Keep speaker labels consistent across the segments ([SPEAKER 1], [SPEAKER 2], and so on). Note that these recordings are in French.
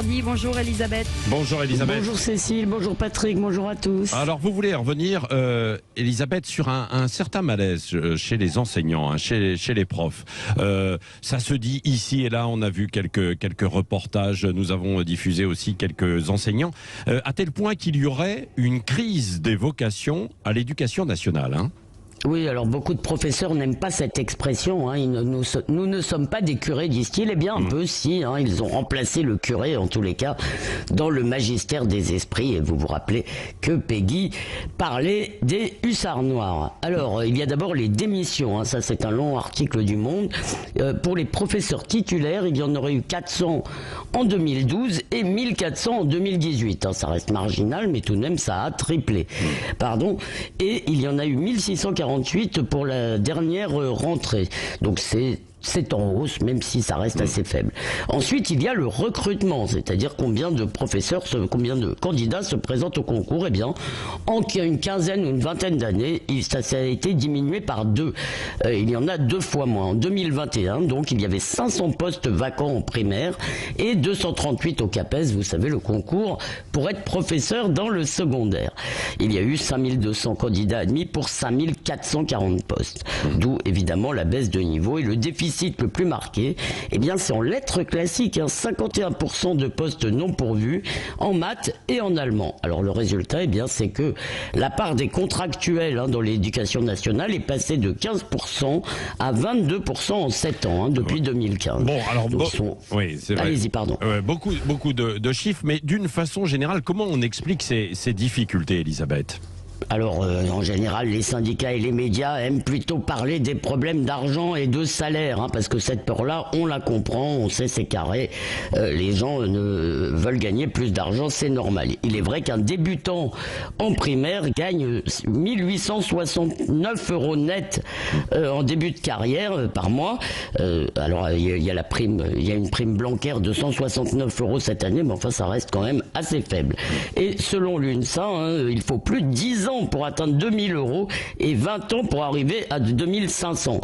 [SPEAKER 1] interdit. Bonjour Elisabeth.
[SPEAKER 2] Bonjour Elisabeth.
[SPEAKER 3] Bonjour Cécile, bonjour Patrick, bonjour à tous.
[SPEAKER 2] Alors vous voulez revenir, Elisabeth, sur un certain malaise chez les enseignants, hein, chez les profs. Ça se dit ici et là, on a vu quelques reportages, nous avons diffusé aussi quelques enseignants, à tel point qu'il y aurait une crise des vocations à l'éducation nationale. Hein.
[SPEAKER 3] Oui, alors beaucoup de professeurs n'aiment pas cette expression. Hein. Nous ne sommes pas des curés, disent-ils. Eh bien, un peu si. Hein. Ils ont remplacé le curé, en tous les cas, dans le magistère des esprits. Et vous vous rappelez que Peggy parlait des hussards noirs. Alors, il y a d'abord les démissions. Hein. Ça, c'est un long article du Monde. Pour les professeurs titulaires, il y en aurait eu 400 en 2012 et 1400 en 2018. Hein. Ça reste marginal, mais tout de même, ça a triplé. Pardon. Et il y en a eu 1648 pour la dernière rentrée. Donc c'est en hausse, même si ça reste assez faible. Ensuite, il y a le recrutement, c'est-à-dire combien de combien de candidats se présentent au concours. Eh bien, en une quinzaine ou une vingtaine d'années, ça a été diminué par 2. Il y en a 2 fois moins. En 2021, donc, il y avait 500 postes vacants en primaire et 238 au CAPES, vous savez, le concours pour être professeur dans le secondaire. Il y a eu 5200 candidats admis pour 5440 postes. D'où, évidemment, la baisse de niveau et le déficit le plus marqué, eh bien c'est en lettres classiques, hein, 51% de postes non pourvus en maths et en allemand. Alors le résultat, eh bien c'est que la part des contractuels dans l'éducation nationale est passée de 15% à 22% en 7 ans, hein, depuis 2015.
[SPEAKER 2] Bon, alors
[SPEAKER 3] oui, c'est vrai. Allez-y, pardon.
[SPEAKER 2] Beaucoup de chiffres, mais d'une façon générale, comment on explique ces difficultés, Elisabeth ?
[SPEAKER 3] Alors, en général, les syndicats et les médias aiment plutôt parler des problèmes d'argent et de salaire, hein, parce que cette peur-là, on la comprend, on sait c'est carré. Les gens veulent gagner plus d'argent, c'est normal. Il est vrai qu'un débutant en primaire gagne 1869 € net en début de carrière par mois. Alors, il y a la prime, il y a une prime Blanquer de 169 € cette année, mais enfin, ça reste quand même assez faible. Et selon l'UNSA, hein, il faut plus de 10 ans pour atteindre 2000 € et 20 ans pour arriver à 2500.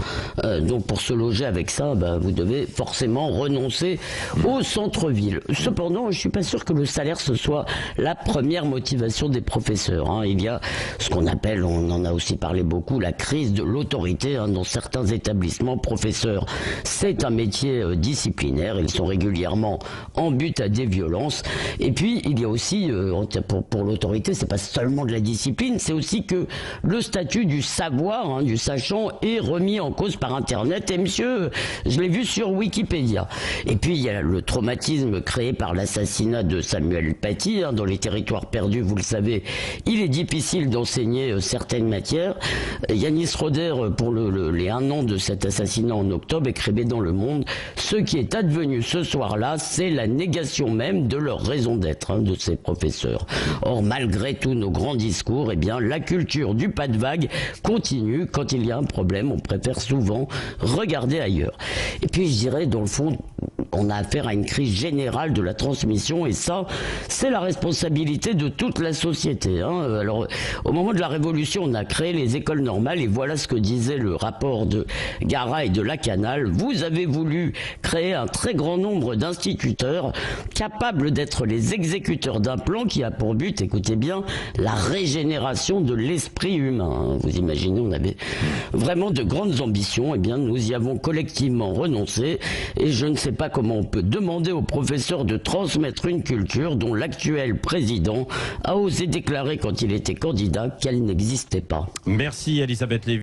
[SPEAKER 3] Donc pour se loger avec ça, vous devez forcément renoncer au centre-ville. Cependant, je suis pas sûr que le salaire ce soit la première motivation des professeurs. Hein. Il y a ce qu'on appelle, on en a aussi parlé beaucoup, la crise de l'autorité dans certains établissements. Professeurs, c'est un métier disciplinaire. Ils sont régulièrement en but à des violences. Et puis il y a aussi, pour l'autorité, c'est pas seulement de la discipline, c'est aussi que le statut du savoir, du sachant, est remis en cause par Internet. Et monsieur, je l'ai vu sur Wikipédia. Et puis il y a le traumatisme créé par l'assassinat de Samuel Paty. Dans les territoires perdus, vous le savez, il est difficile d'enseigner certaines matières. Yanis Roder, pour les 1 an de cet assassinat en octobre, écrivait dans Le Monde: ce qui est advenu ce soir-là, c'est la négation même de leur raison d'être, de ces professeurs. Or, malgré tous nos grands discours, eh bien, la culture du pas de vague continue. Quand il y a un problème, on préfère souvent regarder ailleurs. Et puis, je dirais, dans le fond, on a affaire à une crise générale de la transmission, et ça, c'est la responsabilité de toute la société. Hein. Alors, au moment de la Révolution, on a créé les écoles normales, et voilà ce que disait le rapport de Garat et de Lacanal. Vous avez voulu créer un très grand nombre d'instituteurs capables d'être les exécuteurs d'un plan qui a pour but, écoutez bien, la régénération de l'esprit humain. Vous imaginez, on avait vraiment de grandes ambitions. Eh bien, nous y avons collectivement renoncé, et je ne sais pas comment on peut demander aux professeurs de transmettre une culture dont l'actuel président a osé déclarer quand il était candidat qu'elle n'existait pas.
[SPEAKER 2] Merci Elisabeth Lévy.